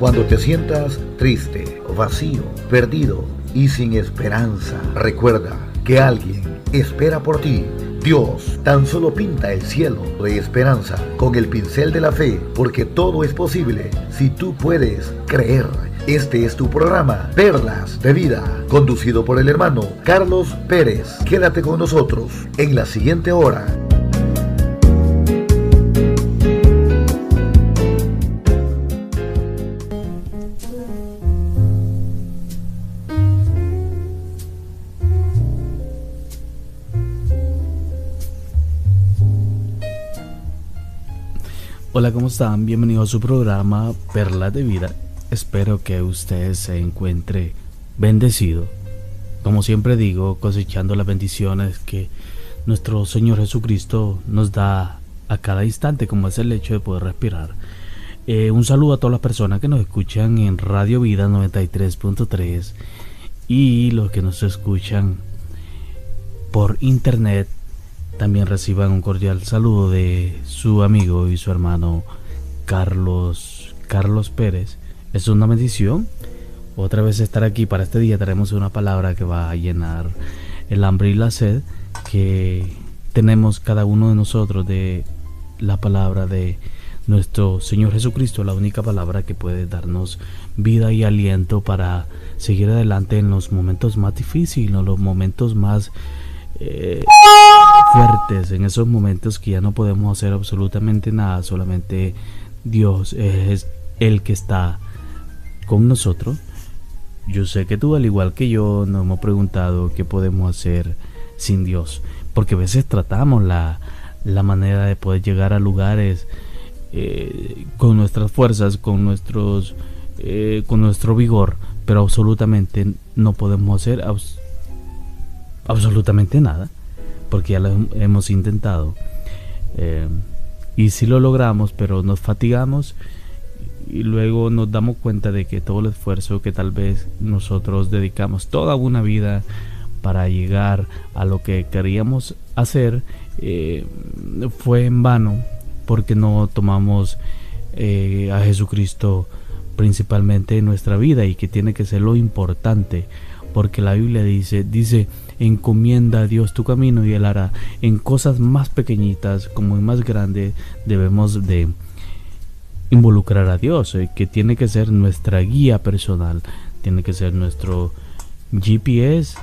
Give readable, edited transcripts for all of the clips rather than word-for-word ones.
Cuando te sientas triste, vacío, perdido y sin esperanza, recuerda que alguien espera por ti. Dios tan solo pinta el cielo de esperanza con el pincel de la fe, porque todo es posible si tú puedes creer. Este es tu programa, Perlas de Vida, conducido por el hermano Carlos Pérez. Quédate con nosotros en la siguiente hora. Hola, ¿cómo están? Bienvenidos a su programa Perlas de Vida. Espero que usted se encuentre bendecido. Como siempre digo, cosechando las bendiciones que nuestro Señor Jesucristo nos da a cada instante, como es el hecho de poder respirar. Un saludo a todas las personas que nos escuchan en Radio Vida 93.3 y los que nos escuchan por internet. También reciban un cordial saludo de su amigo y su hermano Carlos Pérez. Es una bendición otra vez estar aquí. Para este día traemos una palabra que va a llenar el hambre y la sed que tenemos cada uno de nosotros, de la palabra de nuestro Señor Jesucristo, la única palabra que puede darnos vida y aliento para seguir adelante en los momentos más difíciles, en los momentos más fuertes, en esos momentos que ya no podemos hacer absolutamente nada. Solamente Dios es el que está con nosotros. Yo sé que tú, al igual que yo, nos hemos preguntado qué podemos hacer sin Dios, porque a veces tratamos la manera de poder llegar a lugares con nuestras fuerzas, con nuestro vigor, pero absolutamente no podemos hacer absolutamente nada, porque ya lo hemos intentado, y sí lo logramos, pero nos fatigamos y luego nos damos cuenta de que todo el esfuerzo que tal vez nosotros dedicamos toda una vida para llegar a lo que queríamos hacer fue en vano, porque no tomamos a Jesucristo principalmente en nuestra vida, y que tiene que ser lo importante, porque la Biblia dice encomienda a Dios tu camino y Él hará. En cosas más pequeñitas como en más grandes debemos de involucrar a Dios, que tiene que ser nuestra guía personal, tiene que ser nuestro GPS,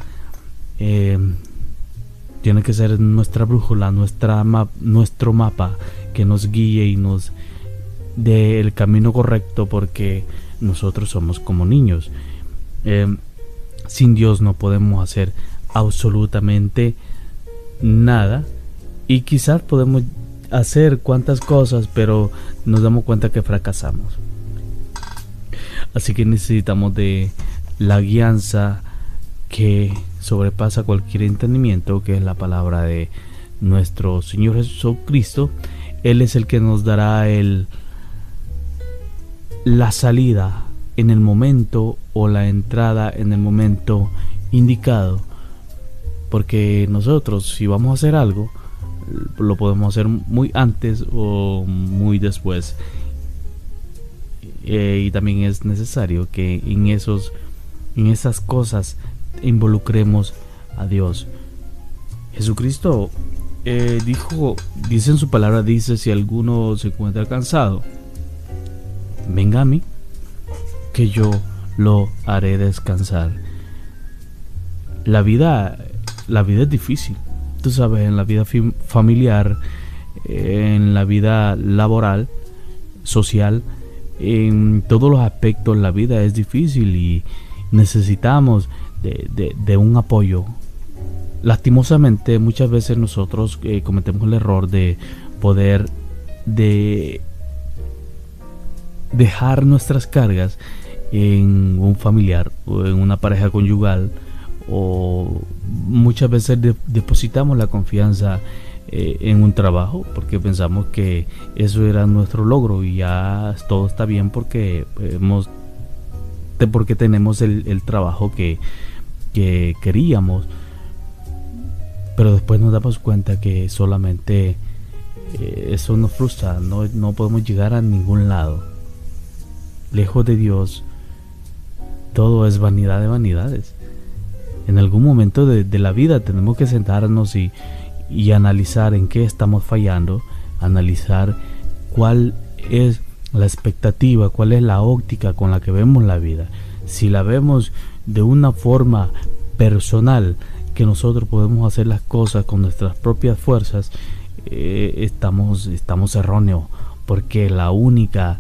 tiene que ser nuestra brújula, nuestro mapa, que nos guíe y nos dé el camino correcto, porque nosotros somos como niños. Sin Dios no podemos hacer absolutamente nada, y quizás podemos hacer cuantas cosas, pero nos damos cuenta que fracasamos. Así que necesitamos de la guianza que sobrepasa cualquier entendimiento, que es la palabra de nuestro Señor Jesucristo. Él es el que nos dará la salida en el momento, o la entrada en el momento indicado, porque nosotros, si vamos a hacer algo, lo podemos hacer muy antes o muy después, y también es necesario que en esas cosas involucremos a Dios. Jesucristo dice en su palabra, si alguno se encuentra cansado, venga a mí, que yo lo haré descansar. La vida es difícil, tú sabes, en la vida familiar, en la vida laboral, social, en todos los aspectos la vida es difícil, y necesitamos de un apoyo. Lastimosamente muchas veces nosotros cometemos el error de poder dejar nuestras cargas en un familiar o en una pareja conyugal, o muchas veces depositamos la confianza en un trabajo, porque pensamos que eso era nuestro logro y ya todo está bien porque tenemos el trabajo que queríamos, pero después nos damos cuenta que solamente eso nos frustra, no podemos llegar a ningún lado. lejos de Dios, todo es vanidad de vanidades. En algún momento de la vida tenemos que sentarnos y analizar en qué estamos fallando, analizar cuál es la expectativa, cuál es la óptica con la que vemos la vida. Si la vemos de una forma personal, que nosotros podemos hacer las cosas con nuestras propias fuerzas, estamos erróneos, porque la única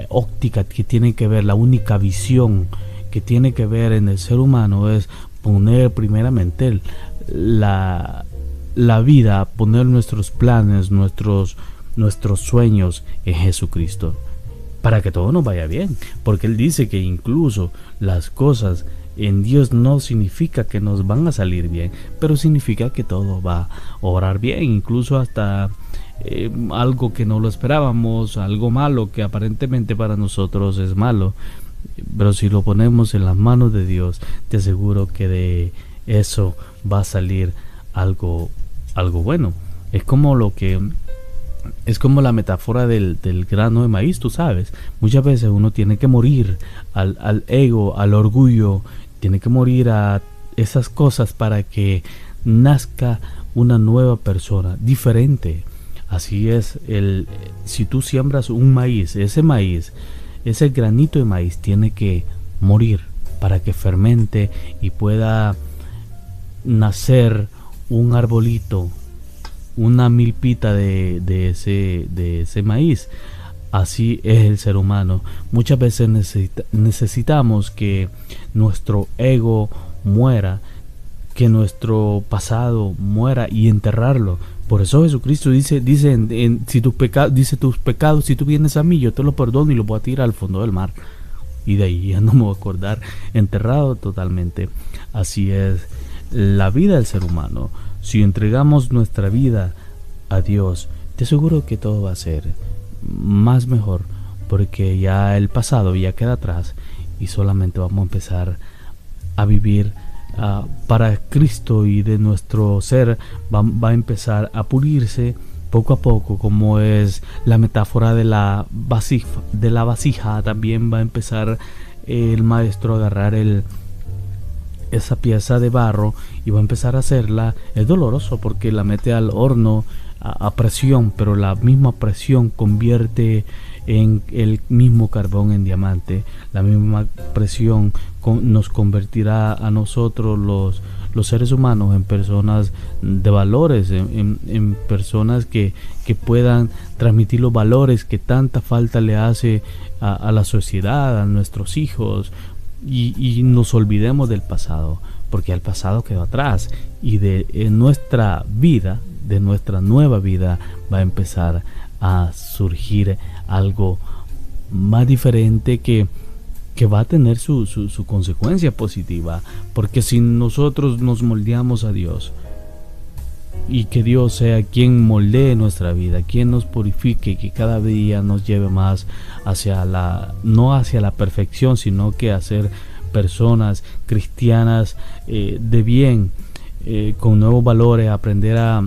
óptica que tiene que ver, la única visión que tiene que ver en el ser humano es poner primeramente la vida, poner nuestros planes, nuestros sueños en Jesucristo, para que todo nos vaya bien, porque Él dice que incluso las cosas en Dios no significa que nos van a salir bien, pero significa que todo va a obrar bien, incluso hasta algo que no lo esperábamos, algo malo que aparentemente para nosotros es malo, pero si lo ponemos en las manos de Dios, te aseguro que de eso va a salir algo bueno. Es como la metáfora del grano de maíz, tú sabes. Muchas veces uno tiene que morir al ego, al orgullo, tiene que morir a esas cosas para que nazca una nueva persona, diferente. Así es, si tú siembras un maíz, ese granito de maíz tiene que morir para que fermente y pueda nacer un arbolito, una milpita de ese maíz. Así es el ser humano. Muchas veces necesitamos que nuestro ego muera, que nuestro pasado muera y enterrarlo. Por eso Jesucristo dice si tus pecados, si tú vienes a mí, yo te lo perdono y lo voy a tirar al fondo del mar. Y de ahí ya no me voy a acordar, enterrado totalmente. Así es la vida del ser humano. Si entregamos nuestra vida a Dios, te aseguro que todo va a ser más mejor, porque ya el pasado ya queda atrás y solamente vamos a empezar a vivir para Cristo, y de nuestro ser va a empezar a pulirse poco a poco, como es la metáfora de la vasija. También va a empezar el maestro a agarrar esa pieza de barro y va a empezar a hacerla. Es doloroso porque la mete al horno a presión, pero la misma presión convierte en el mismo carbón en diamante. La misma presión nos convertirá a nosotros los seres humanos en personas de valores, en personas que puedan transmitir los valores que tanta falta le hace a la sociedad, a nuestros hijos, y nos olvidemos del pasado, porque el pasado quedó atrás, y en nuestra vida, de nuestra nueva vida, va a empezar a surgir algo más diferente que va a tener su consecuencia positiva, porque si nosotros nos moldeamos a Dios, y que Dios sea quien moldee nuestra vida, quien nos purifique, que cada día nos lleve más no hacia la perfección, sino que a ser personas cristianas de bien, con nuevos valores, aprender a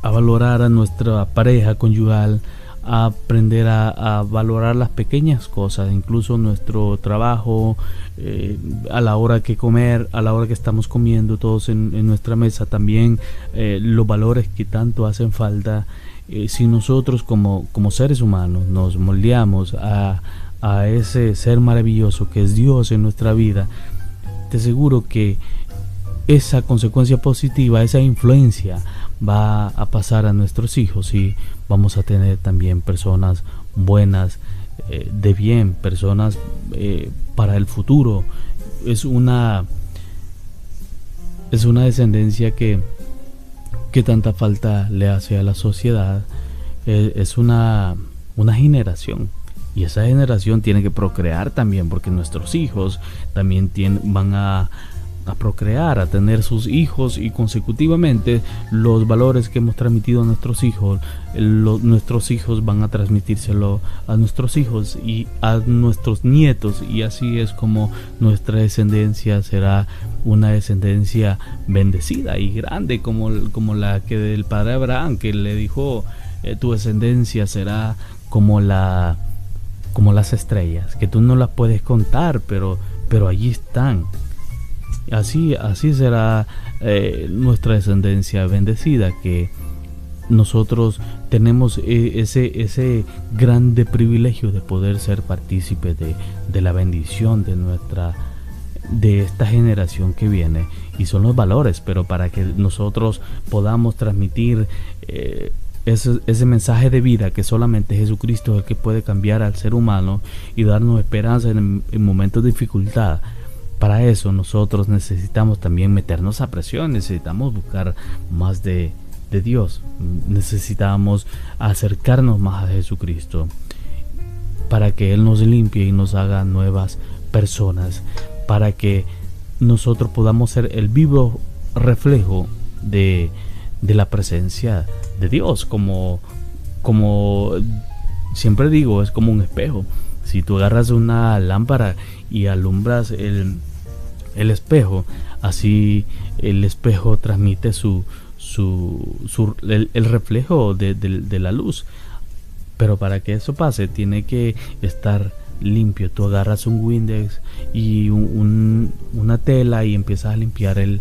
valorar a nuestra pareja conyugal, a aprender a valorar las pequeñas cosas, incluso nuestro trabajo, a la hora que comer, a la hora que estamos comiendo todos en nuestra mesa, también los valores que tanto hacen falta. Si nosotros como seres humanos nos moldeamos a ese ser maravilloso que es Dios en nuestra vida, te aseguro que esa consecuencia positiva, esa influencia va a pasar a nuestros hijos, y vamos a tener también personas buenas, de bien, personas para el futuro. Es una descendencia que tanta falta le hace a la sociedad. Es una generación, y esa generación tiene que procrear también, porque nuestros hijos también van a procrear, a tener sus hijos, y consecutivamente los valores que hemos transmitido a nuestros hijos, nuestros hijos van a transmitírselo a nuestros hijos y a nuestros nietos, y así es como nuestra descendencia será una descendencia bendecida y grande, como la que del padre Abraham, que le dijo tu descendencia será como como las estrellas, que tú no las puedes contar, pero allí están. Así será nuestra descendencia bendecida, que nosotros tenemos ese grande privilegio de poder ser partícipes de la bendición de esta generación que viene, y son los valores. Pero para que nosotros podamos transmitir ese mensaje de vida, que solamente Jesucristo es el que puede cambiar al ser humano y darnos esperanza en momentos de dificultad, para eso nosotros necesitamos también meternos a presión, necesitamos buscar más de Dios, necesitamos acercarnos más a Jesucristo para que Él nos limpie y nos haga nuevas personas, para que nosotros podamos ser el vivo reflejo de la presencia de Dios. Como siempre digo, es como un espejo. Si tú agarras una lámpara y alumbras el espejo, así el espejo transmite el reflejo de la luz. Pero para que eso pase, tiene que estar limpio. Tú agarras un Windex y una tela y empiezas a limpiar el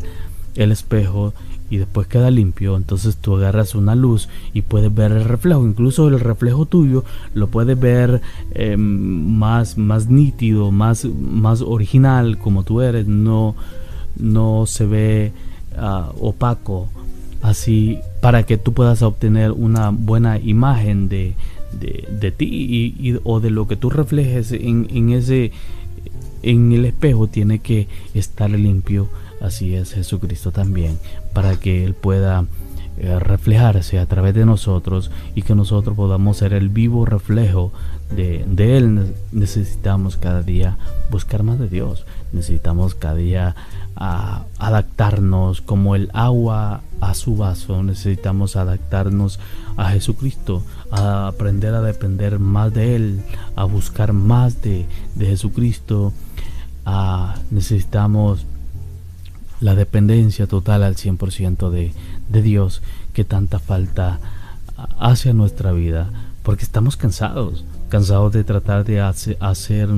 espejo, y después queda limpio. Entonces tú agarras una luz y puedes ver el reflejo. Incluso el reflejo tuyo lo puedes ver más nítido, más original, como tú eres. No se ve opaco, así, para que tú puedas obtener una buena imagen de ti o de lo que tú reflejes en el espejo. Tiene que estar limpio. Así es Jesucristo también, para que Él pueda reflejarse a través de nosotros y que nosotros podamos ser el vivo reflejo de Él. Necesitamos cada día buscar más de Dios, necesitamos cada día adaptarnos como el agua a su vaso. Necesitamos adaptarnos a Jesucristo, a aprender a depender más de Él, a buscar más de Jesucristo. Necesitamos la dependencia total al 100% de Dios, que tanta falta hace a nuestra vida, porque estamos cansados de tratar de hacer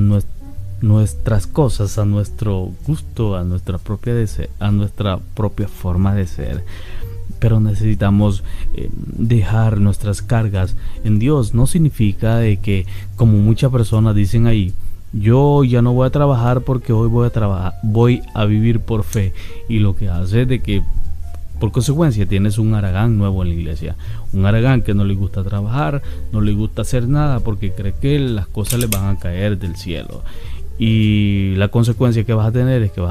nuestras cosas a nuestro gusto, a nuestra propia forma de ser. Pero necesitamos dejar nuestras cargas en Dios. No significa de que, como muchas personas dicen ahí, yo ya no voy a trabajar porque hoy voy a vivir por fe, y lo que hace es de que por consecuencia tienes un Aragán nuevo en la iglesia, un Aragán que no le gusta trabajar, no le gusta hacer nada porque cree que las cosas le van a caer del cielo, y la consecuencia que vas a tener es que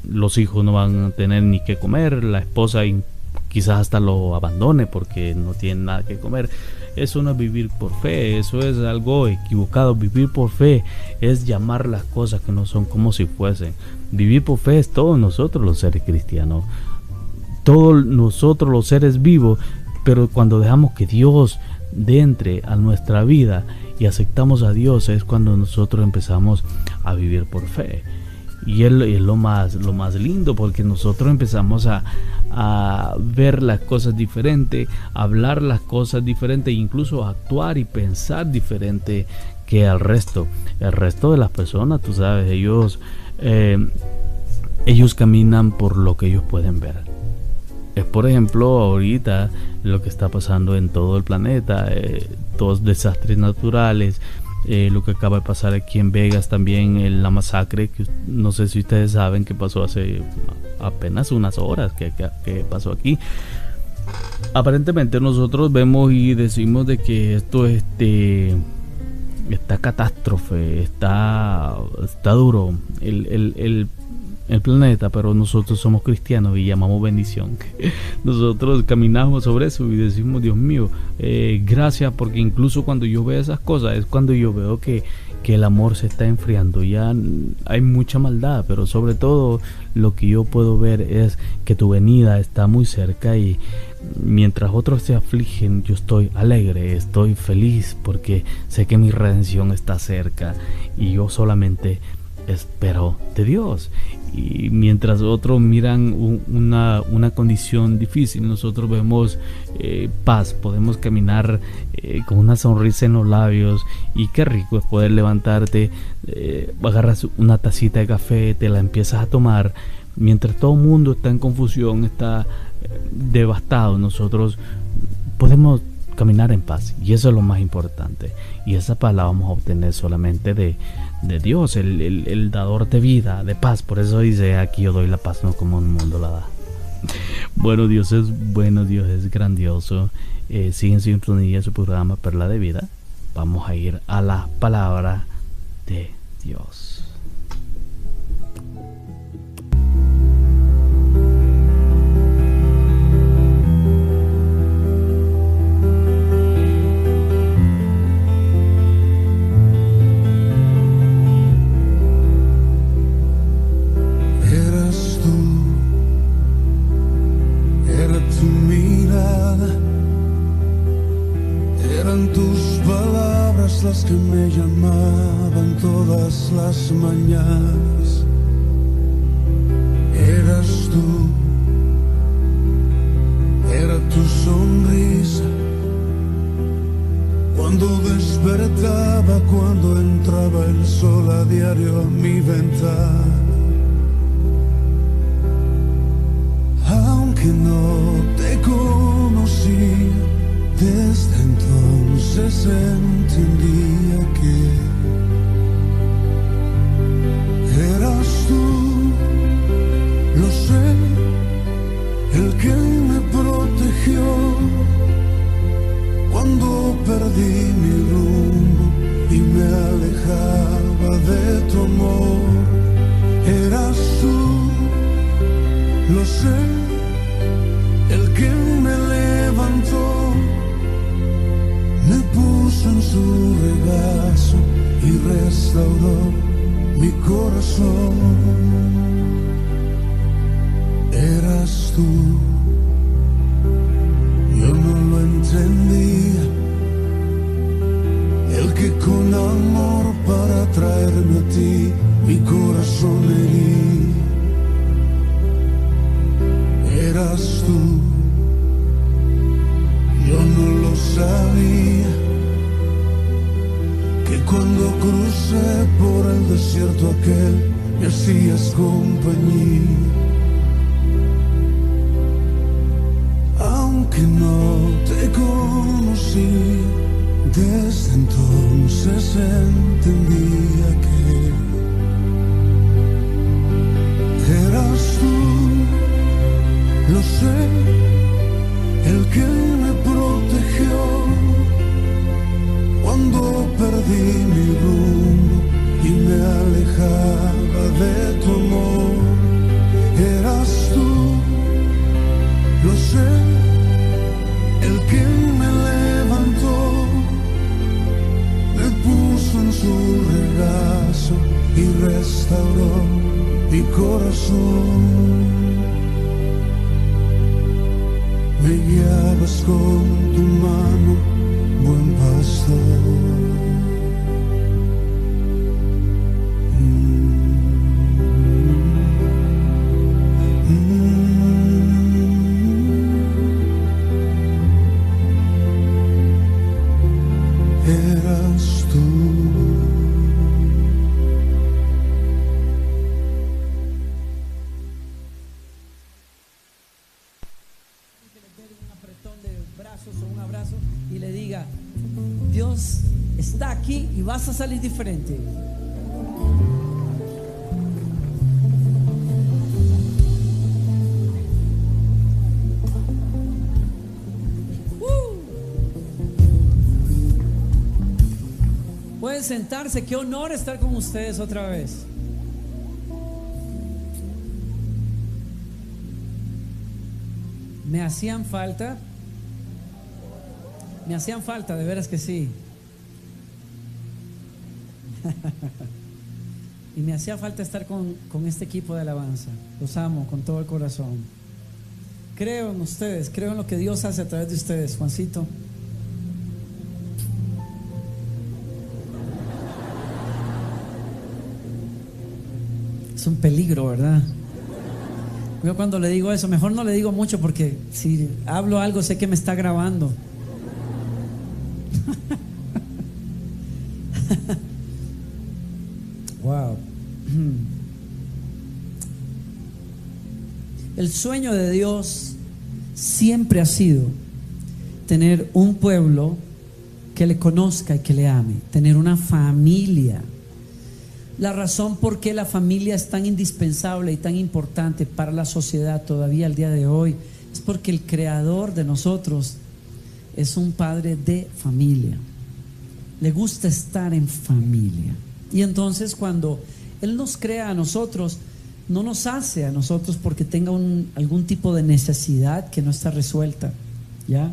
los hijos no van a tener ni que comer, la esposa quizás hasta lo abandone porque no tiene nada que comer. Eso no es vivir por fe, eso es algo equivocado. Vivir por fe es llamar las cosas que no son como si fuesen. Vivir por fe es todos nosotros los seres cristianos, todos nosotros los seres vivos. Pero cuando dejamos que Dios entre a nuestra vida y aceptamos a Dios, es cuando nosotros empezamos a vivir por fe. Y es lo más lindo, porque nosotros empezamos a ver las cosas diferentes, a hablar las cosas diferentes, e incluso a actuar y pensar diferente que el resto de las personas. Tú sabes, ellos caminan por lo que ellos pueden ver. Es, por ejemplo, ahorita lo que está pasando en todo el planeta, todos desastres naturales. Lo que acaba de pasar aquí en Vegas también, la masacre, que no sé si ustedes saben que pasó hace apenas unas horas que pasó aquí. Aparentemente nosotros vemos y decimos de que esto esta catástrofe está duro el planeta, pero nosotros somos cristianos y llamamos bendición. Nosotros caminamos sobre eso y decimos, Dios mío, gracias, porque incluso cuando yo veo esas cosas es cuando yo veo que el amor se está enfriando. Ya hay mucha maldad, pero sobre todo lo que yo puedo ver es que tu venida está muy cerca, y mientras otros se afligen, yo estoy alegre, estoy feliz, porque sé que mi redención está cerca, y yo solamente pero de Dios. Y mientras otros miran una condición difícil, nosotros vemos paz. Podemos caminar con una sonrisa en los labios, y qué rico es poder levantarte, agarras una tacita de café, te la empiezas a tomar mientras todo el mundo está en confusión, está devastado. Nosotros podemos caminar en paz, y eso es lo más importante, y esa paz la vamos a obtener solamente de Dios, el dador de vida, de paz. Por eso dice: aquí yo doy la paz, no como el mundo la da. Bueno, Dios es bueno, Dios es grandioso. Sigue en sintonía su programa Perla de Vida. Vamos a ir a la palabra de Dios. Las que me llamaban todas las mañanas, eras tú, era tu sonrisa cuando despertaba, cuando entraba el sol a diario a mi ventana. Aunque no te conocía, desde entonces entendía que eras tú, lo sé, el que me protegió cuando perdí mi rumbo y me alejaba de tu amor. Eras tú, lo sé, el que me levantó, me puso en su regazo y restauró mi corazón. Eras tú, yo no lo entendía, el que con amor para traerme a ti mi corazón hería. Eras tú, yo no lo sabía, que cuando crucé por el desierto aquel me hacías compañía. Aunque no te conocí, desde entonces entendía que eras tú, lo sé, el que me protegió cuando perdí mi rumbo y me alejaba de tu amor. Eras tú, lo sé, el que me levantó, me puso en su regazo y restauró mi corazón. Me guiabas con tu mano, buen pastor. Eras tú. O un abrazo y le diga: Dios está aquí y vas a salir diferente. Pueden sentarse, qué honor estar con ustedes otra vez. Me hacían falta, de veras que sí. Y me hacía falta estar con este equipo de alabanza. Los amo con todo el corazón. Creo en ustedes, creo en lo que Dios hace a través de ustedes, Juancito. Es un peligro, ¿verdad? Yo cuando le digo eso, mejor no le digo mucho porque si hablo algo sé que me está grabando. Wow. El sueño de Dios siempre ha sido tener un pueblo que le conozca y que le ame, tener una familia. La razón por qué la familia es tan indispensable y tan importante para la sociedad todavía al día de hoy es porque el creador de nosotros es un padre de familia. Le gusta estar en familia. Y entonces cuando Él nos crea a nosotros, no nos hace a nosotros porque tenga algún tipo de necesidad que no está resuelta, ¿ya?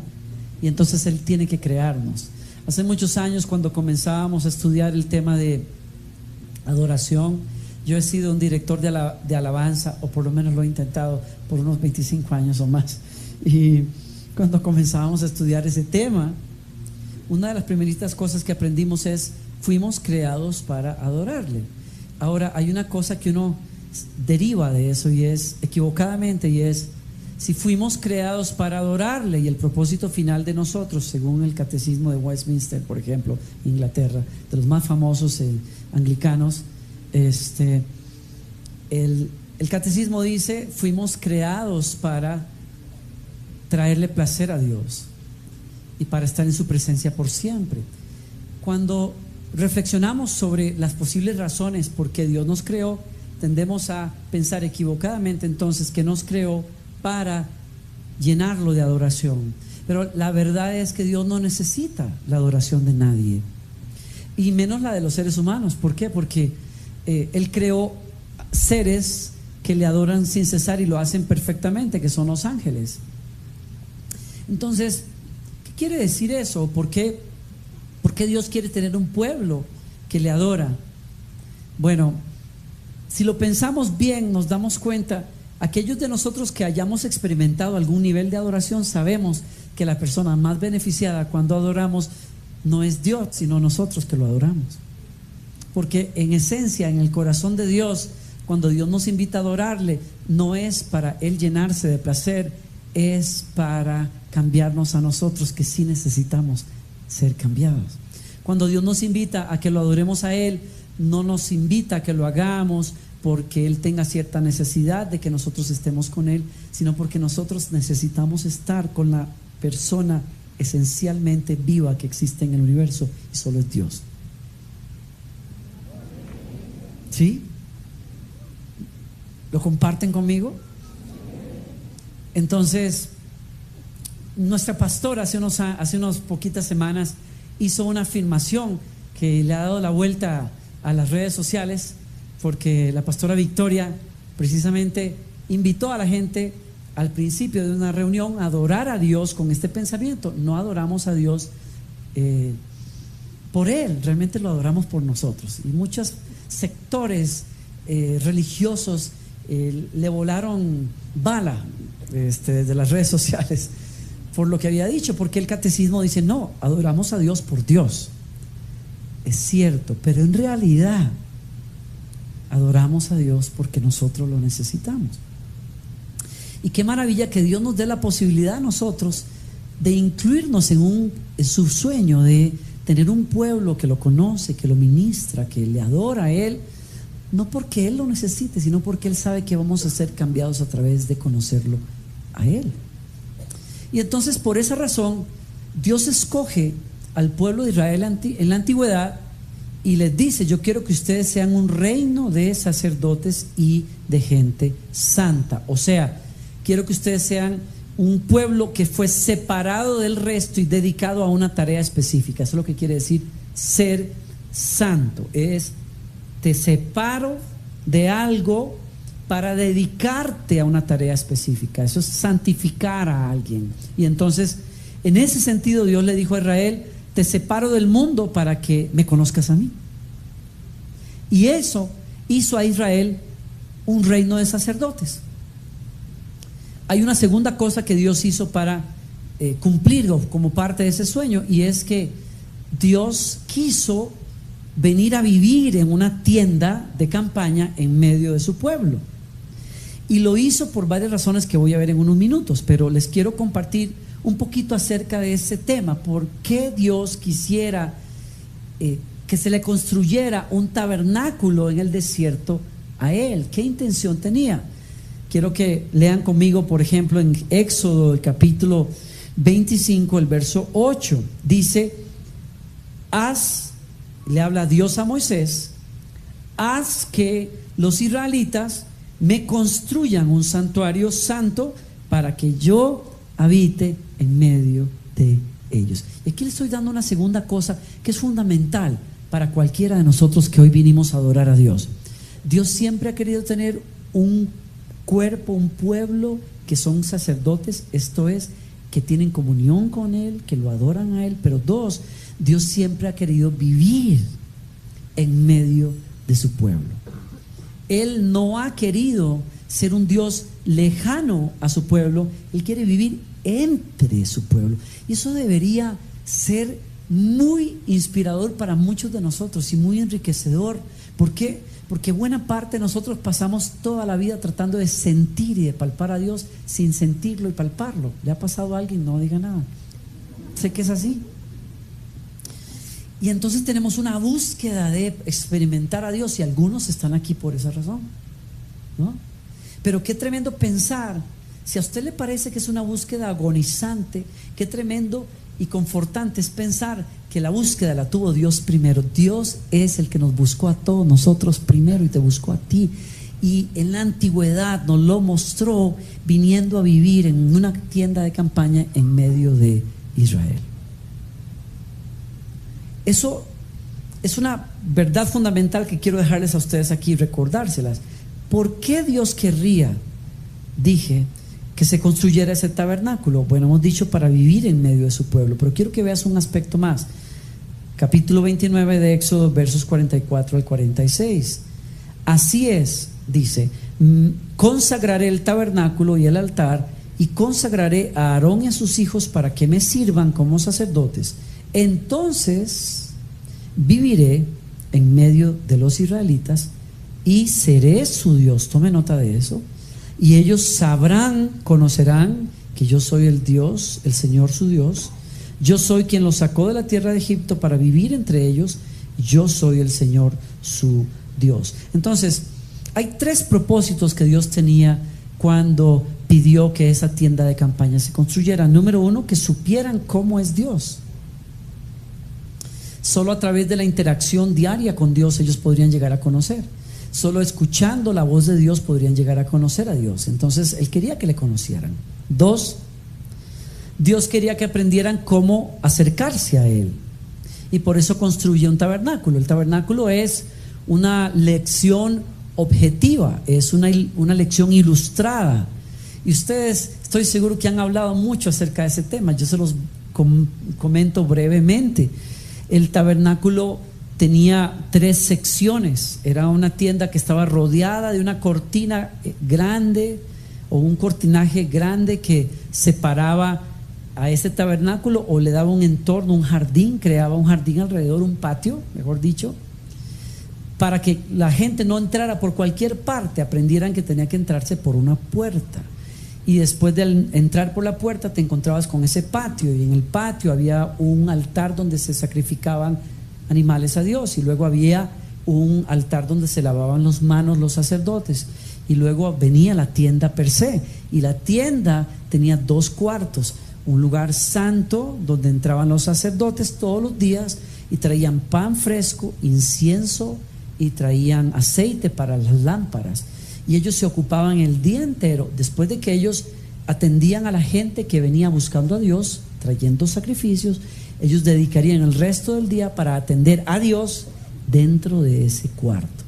Y entonces Él tiene que crearnos. Hace muchos años, cuando comenzábamos a estudiar el tema de adoración, yo he sido un director de alabanza, o por lo menos lo he intentado por unos 25 años o más. Y cuando comenzábamos a estudiar ese tema, una de las primeritas cosas que aprendimos es: fuimos creados para adorarle. Ahora, hay una cosa que uno deriva de eso, y es equivocadamente, y es: si fuimos creados para adorarle, y el propósito final de nosotros, según el catecismo de Westminster, por ejemplo, Inglaterra, de los más famosos anglicanos, el catecismo dice: fuimos creados para traerle placer a Dios y para estar en su presencia por siempre. Cuando reflexionamos sobre las posibles razones por qué Dios nos creó, tendemos a pensar equivocadamente entonces que nos creó para llenarlo de adoración. Pero la verdad es que Dios no necesita la adoración de nadie, y menos la de los seres humanos. ¿Por qué? Porque Él creó seres que le adoran sin cesar y lo hacen perfectamente, que son los ángeles. Entonces, ¿qué quiere decir eso? ¿Por qué Dios quiere tener un pueblo que le adora? Bueno, si lo pensamos bien, nos damos cuenta, aquellos de nosotros que hayamos experimentado algún nivel de adoración, sabemos que la persona más beneficiada cuando adoramos no es Dios, sino nosotros que lo adoramos. Porque en esencia, en el corazón de Dios, cuando Dios nos invita a adorarle, no es para Él llenarse de placer, es para cambiarnos a nosotros, que sí necesitamos ser cambiados. Cuando Dios nos invita a que lo adoremos a Él, no nos invita a que lo hagamos porque Él tenga cierta necesidad de que nosotros estemos con Él, sino porque nosotros necesitamos estar con la persona esencialmente viva que existe en el universo, y solo es Dios. ¿Sí? ¿Lo comparten conmigo? Entonces, nuestra pastora hace unas poquitas semanas hizo una afirmación que le ha dado la vuelta a las redes sociales, porque la pastora Victoria precisamente invitó a la gente al principio de una reunión a adorar a Dios con este pensamiento: no adoramos a Dios por Él, realmente lo adoramos por nosotros. Y muchos sectores religiosos le volaron bala desde las redes sociales por lo que había dicho, porque el catecismo dice: no, adoramos a Dios por Dios. Es cierto, pero en realidad adoramos a Dios porque nosotros lo necesitamos. Y qué maravilla que Dios nos dé la posibilidad a nosotros de incluirnos en su sueño de tener un pueblo que lo conoce, que lo ministra, que le adora a Él, no porque Él lo necesite, sino porque Él sabe que vamos a ser cambiados a través de conocerlo a Él. Y entonces, por esa razón, Dios escoge al pueblo de Israel en la antigüedad y les dice: yo quiero que ustedes sean un reino de sacerdotes y de gente santa. O sea, quiero que ustedes sean un pueblo que fue separado del resto y dedicado a una tarea específica. Eso es lo que quiere decir ser santo. Te separo de algo para dedicarte a una tarea específica. Eso es santificar a alguien. Y entonces, en ese sentido, Dios le dijo a Israel: te separo del mundo para que me conozcas a mí. Y eso hizo a Israel un reino de sacerdotes. Hay una segunda cosa que Dios hizo para cumplirlo como parte de ese sueño, y es que Dios quiso venir a vivir en una tienda de campaña en medio de su pueblo. Y lo hizo por varias razones que voy a ver en unos minutos, pero les quiero compartir un poquito acerca de ese tema. ¿Por qué Dios quisiera que se le construyera un tabernáculo en el desierto a él? ¿Qué intención tenía? Quiero que lean conmigo, por ejemplo, en Éxodo, el capítulo 25, el verso 8. Dice: le habla Dios a Moisés, haz que los israelitas me construyan un santuario santo para que yo habite en medio de ellos. Y aquí le estoy dando una segunda cosa que es fundamental para cualquiera de nosotros que hoy vinimos a adorar a Dios. Dios siempre ha querido tener un cuerpo, un pueblo que son sacerdotes, esto es, que tienen comunión con Él, que lo adoran a Él. Pero dos, Dios siempre ha querido vivir en medio de su pueblo. Él no ha querido ser un Dios lejano a su pueblo, Él quiere vivir entre su pueblo. Y eso debería ser muy inspirador para muchos de nosotros y muy enriquecedor. ¿Por qué? Porque buena parte de nosotros pasamos toda la vida tratando de sentir y de palpar a Dios sin sentirlo y palparlo. ¿Le ha pasado a alguien? No diga nada. Sé que es así. Y entonces tenemos una búsqueda de experimentar a Dios, y algunos están aquí por esa razón, ¿no? Pero qué tremendo pensar, si a usted le parece que es una búsqueda agonizante, qué tremendo y confortante es pensar que la búsqueda la tuvo Dios primero. Dios es el que nos buscó a todos nosotros primero y te buscó a ti. Y en la antigüedad nos lo mostró viniendo a vivir en una tienda de campaña en medio de Israel. Eso es una verdad fundamental que quiero dejarles a ustedes aquí y recordárselas. ¿Por qué Dios querría, dije, que se construyera ese tabernáculo? Bueno, hemos dicho para vivir en medio de su pueblo, pero quiero que veas un aspecto más. Capítulo 29 de Éxodo, versos 44 al 46. Así es, dice: consagraré el tabernáculo y el altar, y consagraré a Aarón y a sus hijos para que me sirvan como sacerdotes. Entonces viviré en medio de los israelitas y seré su Dios. Tome nota de eso. Y ellos sabrán, conocerán que yo soy el Dios, el Señor su Dios. Yo soy quien los sacó de la tierra de Egipto para vivir entre ellos. Yo soy el Señor su Dios. Entonces, hay tres propósitos que Dios tenía cuando pidió que esa tienda de campaña se construyera. Número uno, que supieran cómo es Dios. Solo a través de la interacción diaria con Dios ellos podrían llegar a conocer. Solo escuchando la voz de Dios podrían llegar a conocer a Dios. Entonces Él quería que le conocieran. Dos, Dios quería que aprendieran cómo acercarse a Él, y por eso construye un tabernáculo. El tabernáculo es una lección objetiva, es una lección ilustrada. Y ustedes, estoy seguro que han hablado mucho acerca de ese tema. Yo se los comento brevemente. El tabernáculo tenía 3 secciones. Era una tienda que estaba rodeada de una cortina grande, o un cortinaje grande que separaba a ese tabernáculo, o le daba un entorno, un jardín, creaba un jardín alrededor, un patio, mejor dicho, para que la gente no entrara por cualquier parte. Aprendieran que tenía que entrarse por una puerta. Y después de entrar por la puerta te encontrabas con ese patio, y en el patio había un altar donde se sacrificaban animales a Dios, y luego había un altar donde se lavaban las manos los sacerdotes, y luego venía la tienda per se. Y la tienda tenía 2 cuartos: un lugar santo donde entraban los sacerdotes todos los días y traían pan fresco, incienso, y traían aceite para las lámparas. Y ellos se ocupaban el día entero. Después de que ellos atendían a la gente que venía buscando a Dios, trayendo sacrificios, ellos dedicarían el resto del día para atender a Dios dentro de ese cuarto.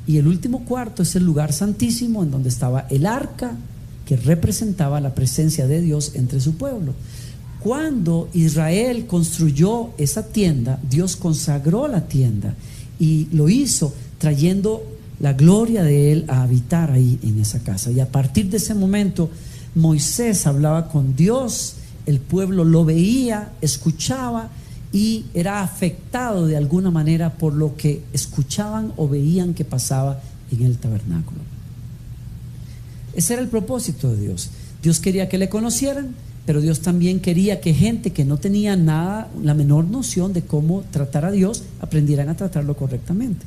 Y el último cuarto es el lugar santísimo, en donde estaba el arca, que representaba la presencia de Dios entre su pueblo. Cuando Israel construyó esa tienda, Dios consagró la tienda, y lo hizo trayendo la gloria de Él a habitar ahí en esa casa. Y a partir de ese momento Moisés hablaba con Dios, el pueblo lo veía, escuchaba, y era afectado de alguna manera por lo que escuchaban o veían que pasaba en el tabernáculo. Ese era el propósito de Dios. Dios quería que le conocieran, pero Dios también quería que gente que no tenía nada, la menor noción de cómo tratar a Dios, aprendieran a tratarlo correctamente.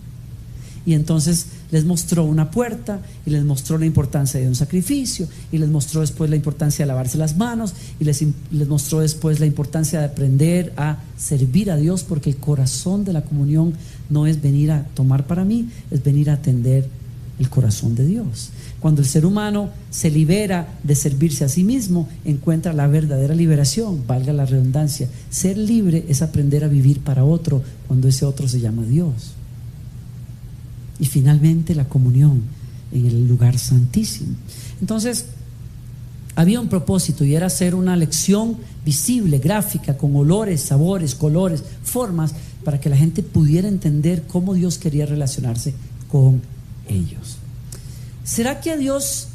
Y entonces les mostró una puerta, y les mostró la importancia de un sacrificio, y les mostró después la importancia de lavarse las manos, y les mostró después la importancia de aprender a servir a Dios, porque el corazón de la comunión no es venir a tomar para mí, es venir a atender el corazón de Dios. Cuando el ser humano se libera de servirse a sí mismo, encuentra la verdadera liberación, valga la redundancia. Ser libre es aprender a vivir para otro, cuando ese otro se llama Dios. Y finalmente la comunión en el lugar santísimo. Entonces había un propósito, y era hacer una lección visible, gráfica, con olores, sabores, colores, formas, para que la gente pudiera entender cómo Dios quería relacionarse con ellos. ¿Será que a Dios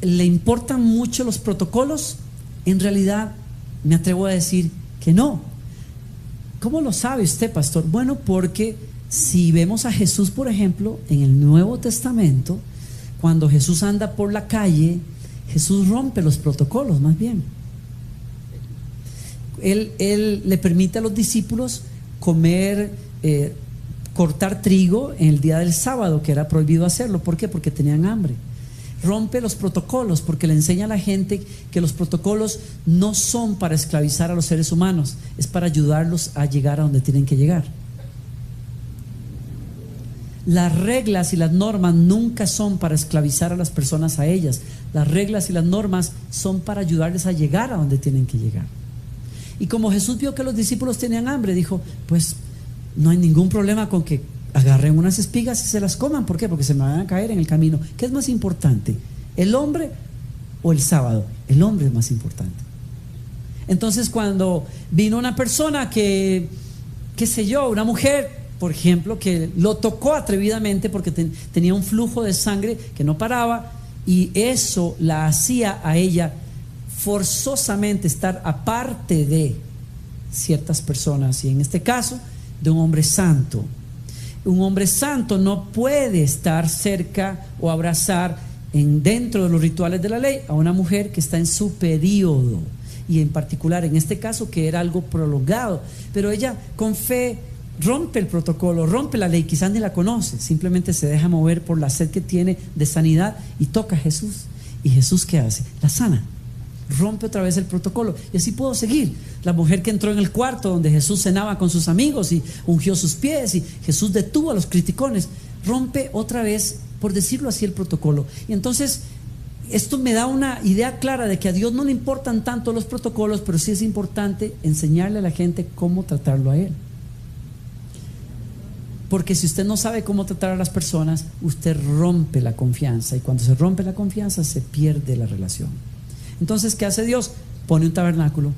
le importan mucho los protocolos? En realidad me atrevo a decir que no. ¿Cómo lo sabe usted, pastor? Bueno, porque si vemos a Jesús, por ejemplo, en el Nuevo Testamento, cuando Jesús anda por la calle, Jesús rompe los protocolos, más bien. Él le permite a los discípulos comer, cortar trigo en el día del sábado, que era prohibido hacerlo. ¿Por qué? Porque tenían hambre. Rompe los protocolos porque le enseña a la gente que los protocolos no son para esclavizar a los seres humanos, es para ayudarlos a llegar a donde tienen que llegar. Las reglas y las normas nunca son para esclavizar a las personas a ellas. Las reglas y las normas son para ayudarles a llegar a donde tienen que llegar. Y como Jesús vio que los discípulos tenían hambre, dijo, pues no hay ningún problema con que agarren unas espigas y se las coman. ¿Por qué? Porque se me van a caer en el camino. ¿Qué es más importante? ¿El hombre o el sábado? El hombre es más importante. Entonces cuando vino una persona que, qué sé yo, una mujer, por ejemplo, que lo tocó atrevidamente porque tenía un flujo de sangre que no paraba, y eso la hacía a ella forzosamente estar aparte de ciertas personas, y en este caso de un hombre santo. Un hombre santo no puede estar cerca o abrazar dentro de los rituales de la ley a una mujer que está en su periodo, y en particular en este caso que era algo prolongado, pero ella con fe rompe el protocolo, rompe la ley, quizás ni la conoce, simplemente se deja mover por la sed que tiene de sanidad y toca a Jesús. ¿Y Jesús qué hace? La sana, rompe otra vez el protocolo, y así puedo seguir. La mujer que entró en el cuarto donde Jesús cenaba con sus amigos y ungió sus pies, y Jesús detuvo a los criticones, rompe otra vez, por decirlo así, el protocolo. Y entonces esto me da una idea clara de que a Dios no le importan tanto los protocolos, pero sí es importante enseñarle a la gente cómo tratarlo a Él. Porque si usted no sabe cómo tratar a las personas, usted rompe la confianza, y cuando se rompe la confianza se pierde la relación. Entonces, ¿qué hace Dios? Pone un tabernáculo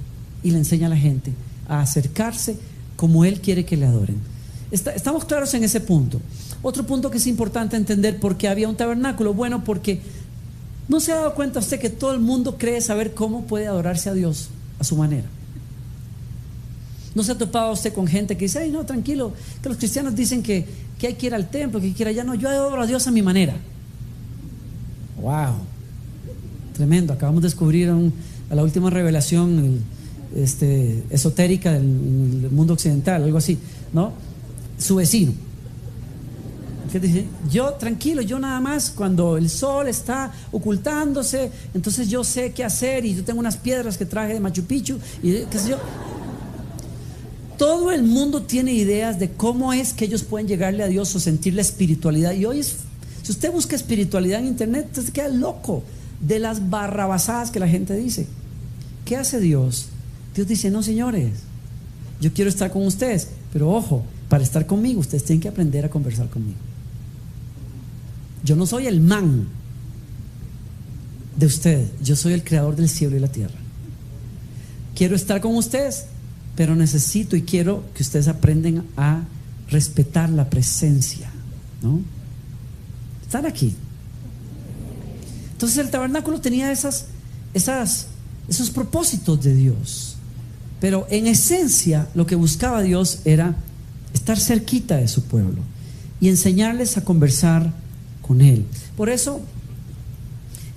y le enseña a la gente a acercarse como Él quiere que le adoren. Estamos claros en ese punto. Otro punto que es importante entender: ¿por qué había un tabernáculo? Bueno, porque ¿no se ha dado cuenta usted que todo el mundo cree saber cómo puede adorarse a Dios a su manera? ¿No se ha topado usted con gente que dice, ay no, tranquilo, que los cristianos dicen que hay que ir al templo, que hay que ir allá? No, yo adoro a Dios a mi manera. Wow, tremendo. Acabamos de descubrir a la última revelación esotérica del mundo occidental, algo así, ¿no? Su vecino que dice, yo tranquilo, yo nada más cuando el sol está ocultándose, entonces yo sé qué hacer, y yo tengo unas piedras que traje de Machu Picchu y qué sé yo. Todo el mundo tiene ideas de cómo es que ellos pueden llegarle a Dios o sentir la espiritualidad. Y hoy si usted busca espiritualidad en internet, usted se queda loco de las barrabasadas que la gente dice. ¿Qué hace Dios? Dios dice, no señores, yo quiero estar con ustedes, pero ojo, para estar conmigo ustedes tienen que aprender a conversar conmigo. Yo no soy el man de ustedes, yo soy el creador del cielo y la tierra. Quiero estar con ustedes, pero necesito y quiero que ustedes aprendan a respetar la presencia, ¿no? Están aquí. Entonces el tabernáculo tenía esos propósitos de Dios. Pero en esencia lo que buscaba Dios era estar cerquita de su pueblo y enseñarles a conversar con Él. Por eso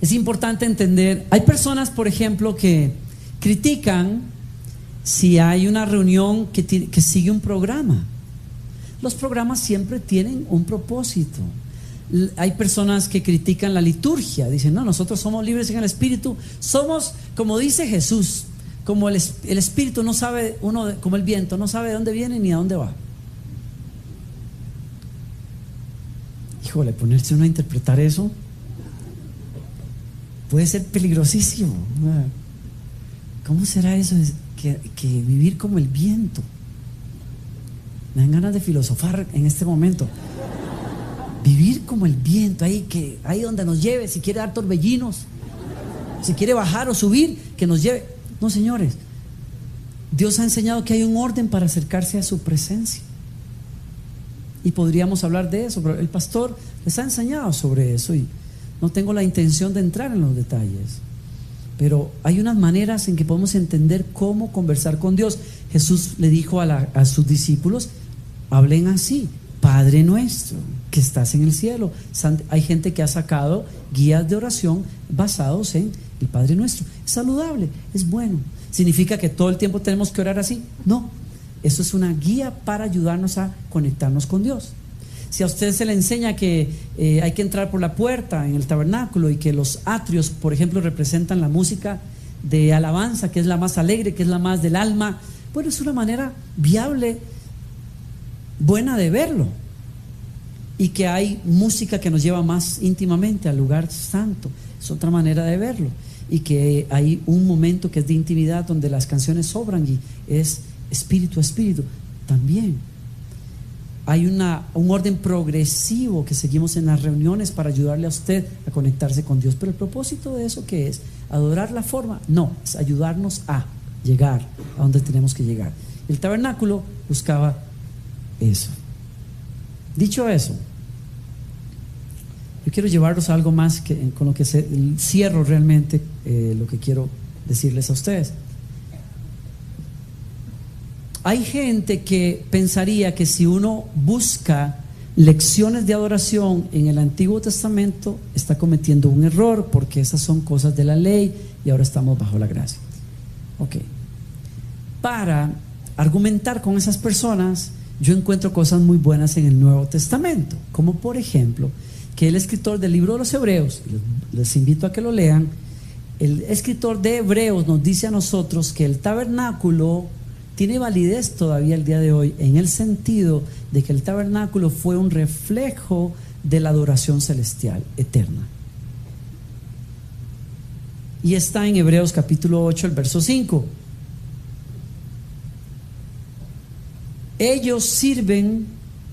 es importante entender, hay personas, por ejemplo, que critican si hay una reunión que sigue un programa. Los programas siempre tienen un propósito. Hay personas que critican la liturgia, dicen, no, nosotros somos libres en el Espíritu, somos, como dice Jesús, como el Espíritu no sabe, como el viento, no sabe de dónde viene ni a dónde va. Híjole, ponerse uno a interpretar eso puede ser peligrosísimo. ¿Cómo será eso que vivir como el viento? Me dan ganas de filosofar en este momento. Vivir como el viento, ahí donde nos lleve, si quiere dar torbellinos, si quiere bajar o subir, que nos lleve. No, señores, Dios ha enseñado que hay un orden para acercarse a su presencia. Y podríamos hablar de eso, pero el pastor les ha enseñado sobre eso y no tengo la intención de entrar en los detalles. Pero hay unas maneras en que podemos entender cómo conversar con Dios. Jesús le dijo a sus discípulos, hablen así: Padre nuestro que estás en el cielo. Hay gente que ha sacado guías de oración basados en el Padre nuestro. Es saludable, es bueno. ¿Significa que todo el tiempo tenemos que orar así? No, eso es una guía para ayudarnos a conectarnos con Dios. Si a usted se le enseña que hay que entrar por la puerta en el tabernáculo y que los atrios, por ejemplo, representan la música de alabanza, que es la más alegre, que es la más del alma, bueno, es una manera viable, buena de verlo. Y que hay música que nos lleva más íntimamente al lugar santo, es otra manera de verlo. Y que hay un momento que es de intimidad donde las canciones sobran y es espíritu a espíritu también. Hay un orden progresivo que seguimos en las reuniones para ayudarle a usted a conectarse con Dios. Pero el propósito de eso, ¿qué es? ¿Adorar la forma? No, es ayudarnos a llegar a donde tenemos que llegar. El tabernáculo buscaba eso. Dicho eso, yo quiero llevarlos a algo más con lo que cierro realmente lo que quiero decirles a ustedes. Hay gente que pensaría que si uno busca lecciones de adoración en el Antiguo Testamento está cometiendo un error, porque esas son cosas de la ley y ahora estamos bajo la gracia. Ok. Para argumentar con esas personas, yo encuentro cosas muy buenas en el Nuevo Testamento, como por ejemplo que el escritor del libro de los Hebreos, les invito a que lo lean, el escritor de Hebreos nos dice a nosotros que el tabernáculo tiene validez todavía el día de hoy, en el sentido de que el tabernáculo fue un reflejo de la adoración celestial eterna. Y está en Hebreos capítulo 8, el verso 5. Ellos sirven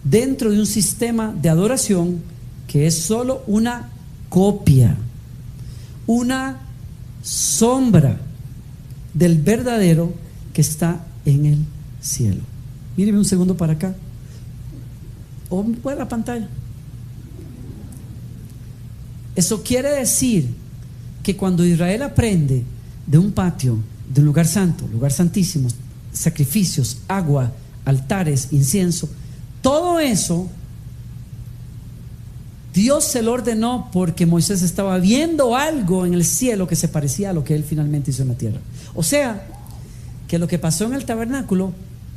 dentro de un sistema de adoración que es solo una copia, una sombra del verdadero que está en el cielo. Míreme un segundo para acá, o por la pantalla. Eso quiere decir que cuando Israel aprende de un patio, de un lugar santo, lugar santísimo, sacrificios, agua, altares, incienso, todo eso Dios se lo ordenó porque Moisés estaba viendo algo en el cielo que se parecía a lo que él finalmente hizo en la tierra. O sea, que lo que pasó en el tabernáculo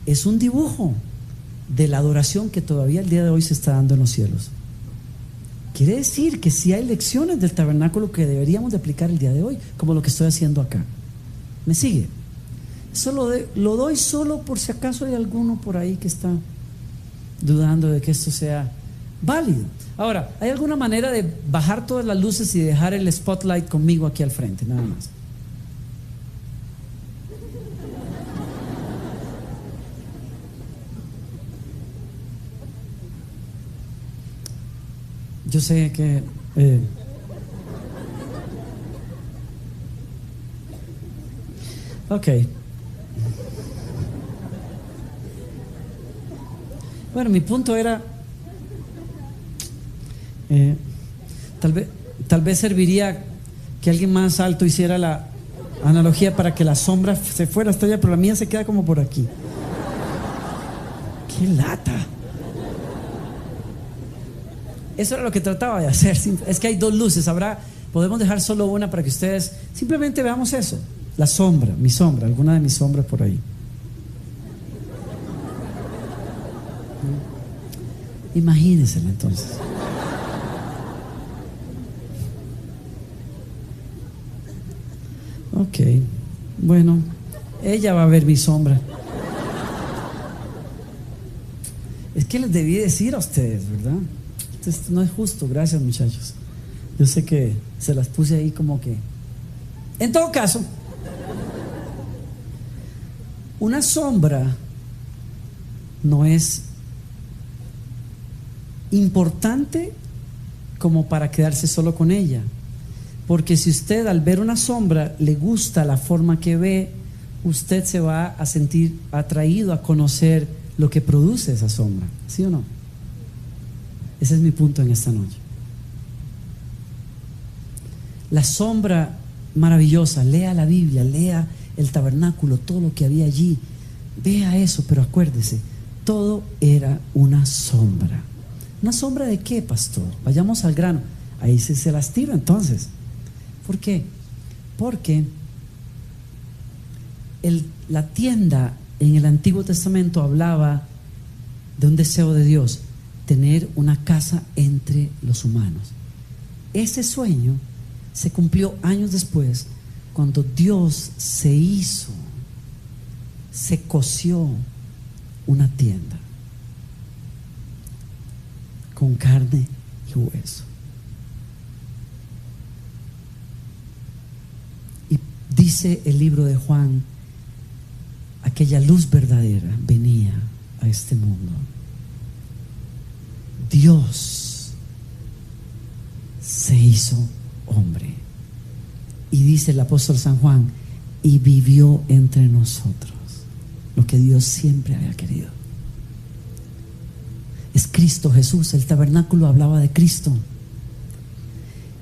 es un dibujo de la adoración que todavía el día de hoy se está dando en los cielos. Quiere decir que sí hay lecciones del tabernáculo que deberíamos de aplicar el día de hoy, como lo que estoy haciendo acá. ¿Me sigue? Eso lo doy solo por si acaso hay alguno por ahí que está dudando de que esto sea válido. Ahora, ¿hay alguna manera de bajar todas las luces y dejar el spotlight conmigo aquí al frente? Nada más. Yo sé que ok. Bueno, mi punto era tal vez serviría que alguien más alto hiciera analogía para que la sombra se fuera hasta allá, pero la mía se queda como por aquí. ¡Qué lata! Eso era lo que trataba de hacer. Es que hay dos luces. Podemos dejar solo una para que ustedes simplemente veamos eso. La sombra, mi sombra, alguna de mis sombras por ahí. Imagínensela entonces. Ok, bueno, ella va a ver mi sombra. Es que les debí decir a ustedes, ¿verdad? Esto no es justo, gracias muchachos. Yo sé que se las puse ahí como que... En todo caso, una sombra no es importante como para quedarse solo con ella. Porque si usted al ver una sombra le gusta la forma que ve, usted se va a sentir atraído a conocer lo que produce esa sombra. ¿Sí o no? Ese es mi punto en esta noche. La sombra maravillosa, lea la Biblia, lea el tabernáculo, todo lo que había allí. Vea eso, pero acuérdese, todo era una sombra. ¿Una sombra de qué, pastor? Vayamos al grano. Ahí se las tiro entonces. ¿Por qué? Porque la tienda en el Antiguo Testamento hablaba de un deseo de Dios, tener una casa entre los humanos. Ese sueño se cumplió años después, cuando Dios se cosió una tienda con carne y hueso. Y dice el libro de Juan, aquella luz verdadera venía a este mundo. Dios se hizo hombre. Y dice el apóstol San Juan, y vivió entre nosotros lo que Dios siempre había querido. Es Cristo Jesús. El tabernáculo hablaba de Cristo.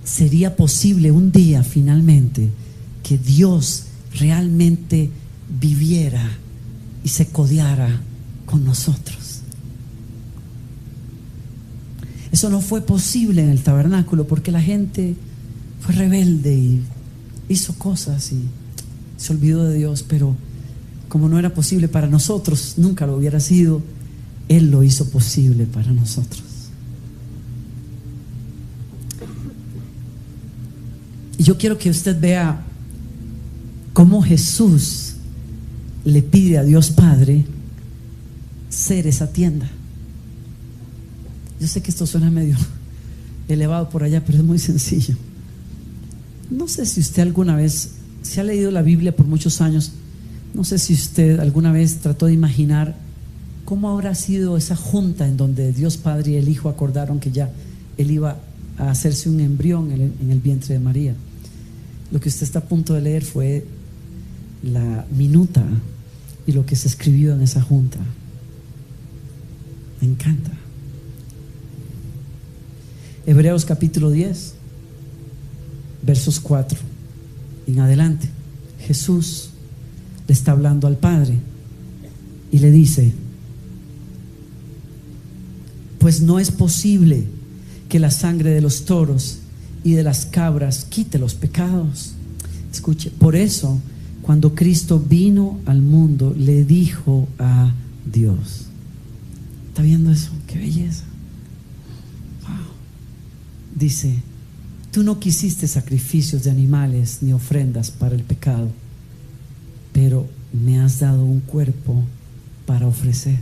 Sería posible un día finalmente que Dios realmente viviera y se codeara con nosotros. Eso no fue posible en el tabernáculo porque la gente fue rebelde y hizo cosas y se olvidó de Dios, pero como no era posible para nosotros, nunca lo hubiera sido, Él lo hizo posible para nosotros. Y yo quiero que usted vea cómo Jesús le pide a Dios Padre ser esa tienda. Yo sé que esto suena medio elevado por allá, pero es muy sencillo. No sé si usted alguna vez, si ha leído la Biblia por muchos años, no sé si usted alguna vez trató de imaginar cómo habrá sido esa junta en donde Dios Padre y el Hijo acordaron que ya Él iba a hacerse un embrión en el vientre de María. Lo que usted está a punto de leer fue la minuta y lo que se escribió en esa junta. Me encanta. Hebreos capítulo 10, versos 4 en adelante. Jesús le está hablando al Padre y le dice: pues no es posible que la sangre de los toros y de las cabras quite los pecados. Escuche, por eso cuando Cristo vino al mundo le dijo a Dios. ¿Está viendo eso? ¡Qué belleza! Wow. Dice: tú no quisiste sacrificios de animales ni ofrendas para el pecado, pero me has dado un cuerpo para ofrecer,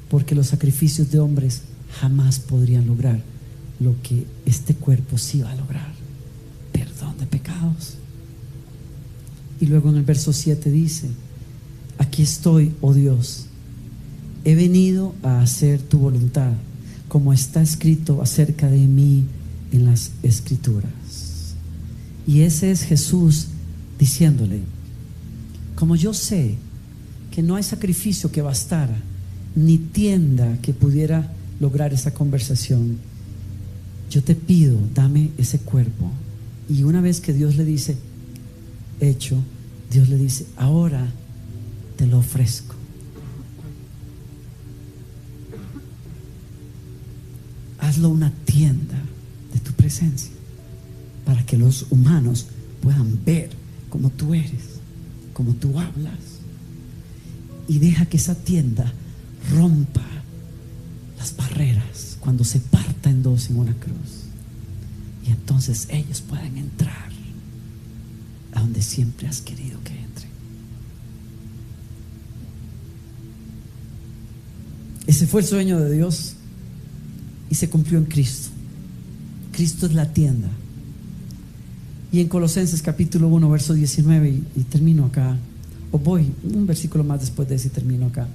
porque los sacrificios de hombres jamás podrían lograr lo que este cuerpo sí va a lograr: perdón de pecados. Y luego en el verso 7 dice: aquí estoy, oh Dios, he venido a hacer tu voluntad, como está escrito acerca de mí en las Escrituras. Y ese es Jesús diciéndole: como yo sé que no hay sacrificio que bastara, ni tienda que pudiera lograr esa conversación, yo te pido, dame ese cuerpo. Y una vez que Dios le dice: hecho, Dios le dice: ahora te lo ofrezco. Hazlo una tienda de tu presencia para que los humanos puedan ver cómo tú eres, cómo tú hablas, y deja que esa tienda rompa las barreras cuando se parta en dos en una cruz, y entonces ellos puedan entrar a donde siempre has querido que entren. Ese fue el sueño de Dios y se cumplió en Cristo. Cristo es la tienda. Y en Colosenses capítulo 1 verso 19, y termino acá, o voy un versículo más después de ese y termino acá.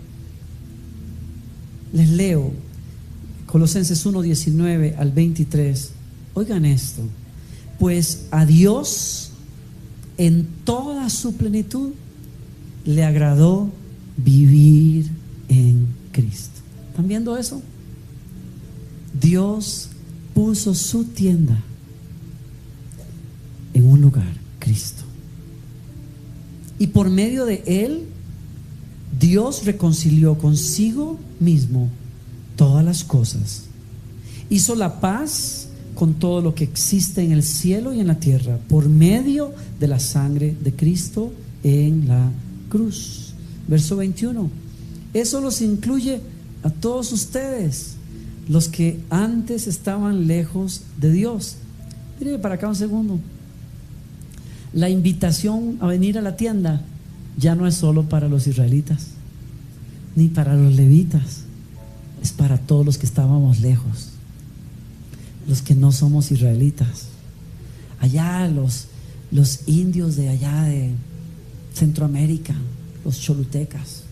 Les leo Colosenses 1, 19 al 23. Oigan esto: pues a Dios en toda su plenitud le agradó vivir en Cristo. ¿Están viendo eso? Dios puso su tienda en un lugar, Cristo, y por medio de Él Dios reconcilió consigo mismo todas las cosas, hizo la paz con todo lo que existe en el cielo y en la tierra por medio de la sangre de Cristo en la cruz. Verso 21. Eso los incluye a todos ustedes, los que antes estaban lejos de Dios. Mire para acá un segundo. La invitación a venir a la tienda ya no es solo para los israelitas ni para los levitas, es para todos los que estábamos lejos, los que no somos israelitas. Allá los indios de allá de Centroamérica, los cholutecas,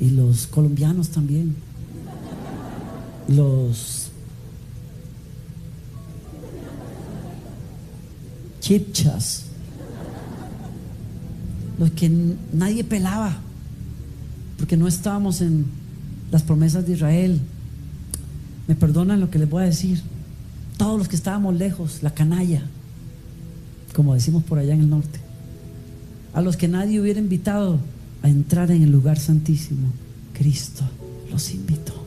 y los colombianos también, los chipchas, los que nadie pelaba porque no estábamos en las promesas de Israel. Me perdonan lo que les voy a decir. Todos los que estábamos lejos, la canalla, como decimos por allá en el norte, a los que nadie hubiera invitado a entrar en el lugar santísimo, Cristo los invitó.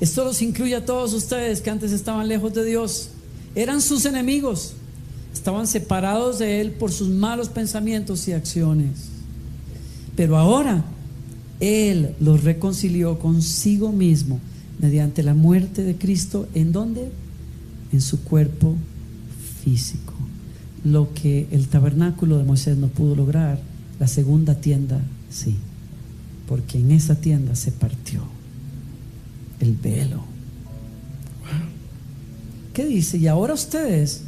Esto los incluye a todos ustedes que antes estaban lejos de Dios, eran sus enemigos, estaban separados de Él por sus malos pensamientos y acciones. Pero ahora Él los reconcilió consigo mismo mediante la muerte de Cristo. ¿En dónde? En su cuerpo físico. Lo que el tabernáculo de Moisés no pudo lograr, la segunda tienda sí, porque en esa tienda se partió el velo. ¿Qué dice? Y ahora ustedes,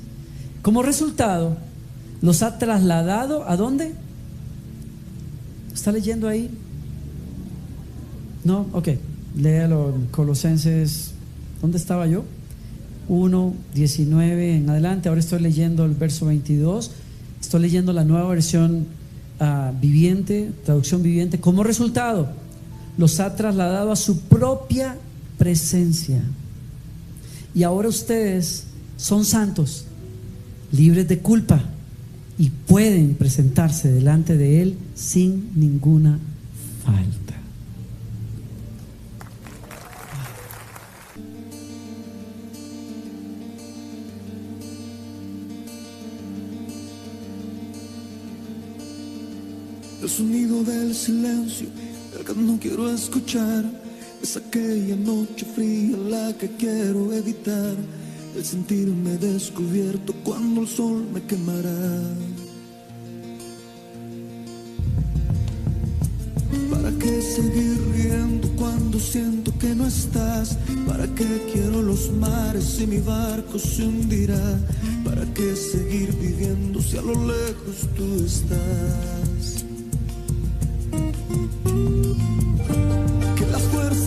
como resultado, los ha trasladado ¿a dónde? ¿Está leyendo ahí? No, ok, léalo. Colosenses, ¿dónde estaba yo? 1, 19 en adelante. Ahora estoy leyendo el verso 22. Estoy leyendo la nueva versión viviente, traducción viviente. Como resultado, los ha trasladado a su propia presencia. Y ahora ustedes son santos, libres de culpa, y pueden presentarse delante de Él sin ninguna falta. El sonido del silencio, el que no quiero escuchar, es aquella noche fría la que quiero evitar, el sentirme descubierto cuando el sol me quemará. ¿Para qué seguir riendo cuando siento que no estás? ¿Para qué quiero los mares si mi barco se hundirá? ¿Para qué seguir viviendo si a lo lejos tú estás?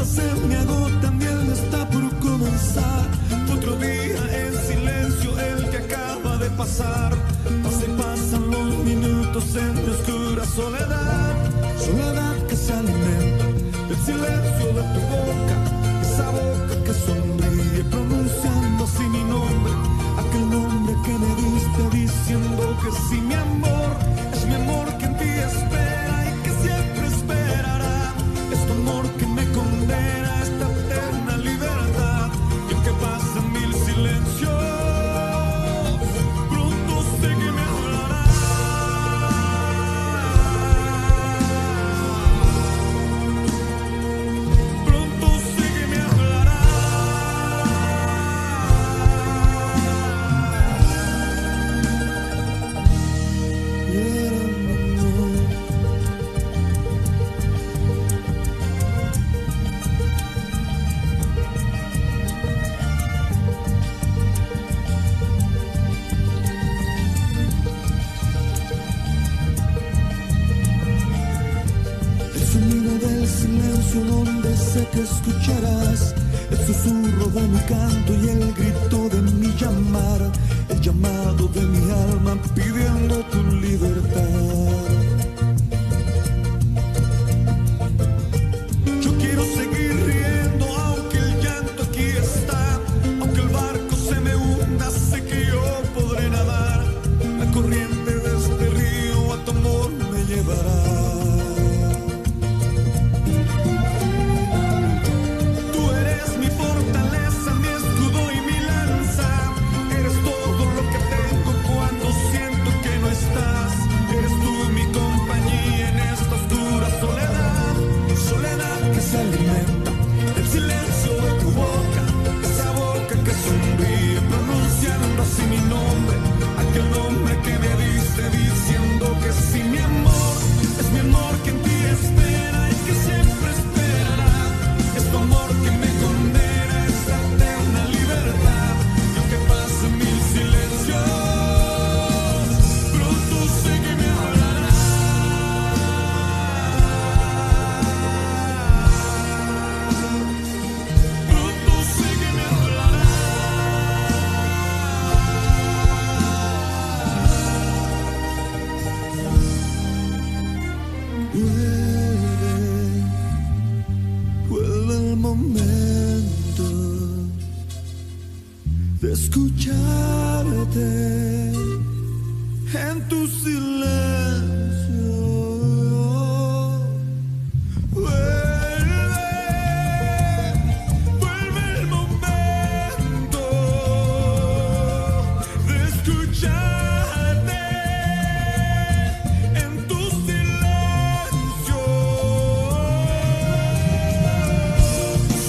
Se me agotan y él está por comenzar. Otro día en silencio, el que acaba de pasar. Pasan los minutos. momentos en mi oscura soledad, soledad que se alimenta del silencio de tu boca, esa boca que sonríe pronunciando así mi nombre, aquel nombre que me diste diciendo que sí, mi amor, es mi amor que en ti espera y que siempre esperará, es tu amor que me condena a esta eterna libertad, y aunque pasen mil silencios, pronto sé que me hablará. Pronto sé que me hablará. El sonido del silencio donde sé que escucharás el susurro de mi canto y el grito de mi llamar, el llamado de mi alma pidiendo tu libertad. Yo quiero seguir riendo aunque el llanto aquí está, aunque el barco se me hunda, sé que yo podré nadar, la corriente de este río a tu amor me llevará. Vuelve el momento de escucharte en tu silencio. Vuelve el momento de escucharte en tu silencio.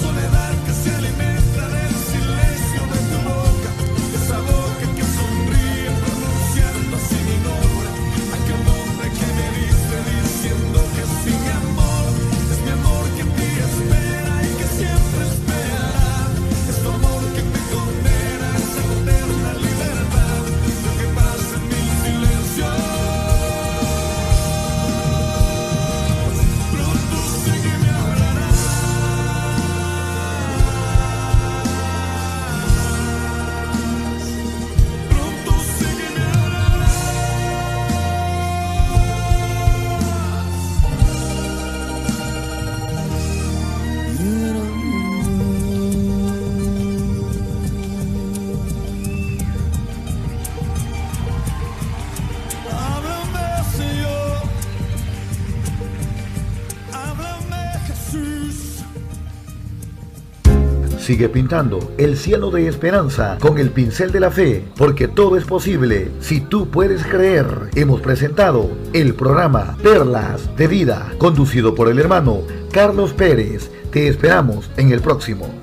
Soledad que se alimenta del silencio de tu boca, esa boca que sonríe pronunciando así mi nombre, aquel nombre que me diste diciendo que sí, mi amor, es mi amor que en ti espera y que siempre esperará, es tu amor que me condena a esa eterna libertad, lo que pasa en mi silencio. Pronto sé que me hablará. Pronto sé que me Háblame, Señor. Háblame, Jesús. Sigue pintando el cielo de esperanza con el pincel de la fe, porque todo es posible si tú puedes creer. Hemos presentado el programa Perlas de Vida, conducido por el hermano Carlos Pérez. Te esperamos en el próximo.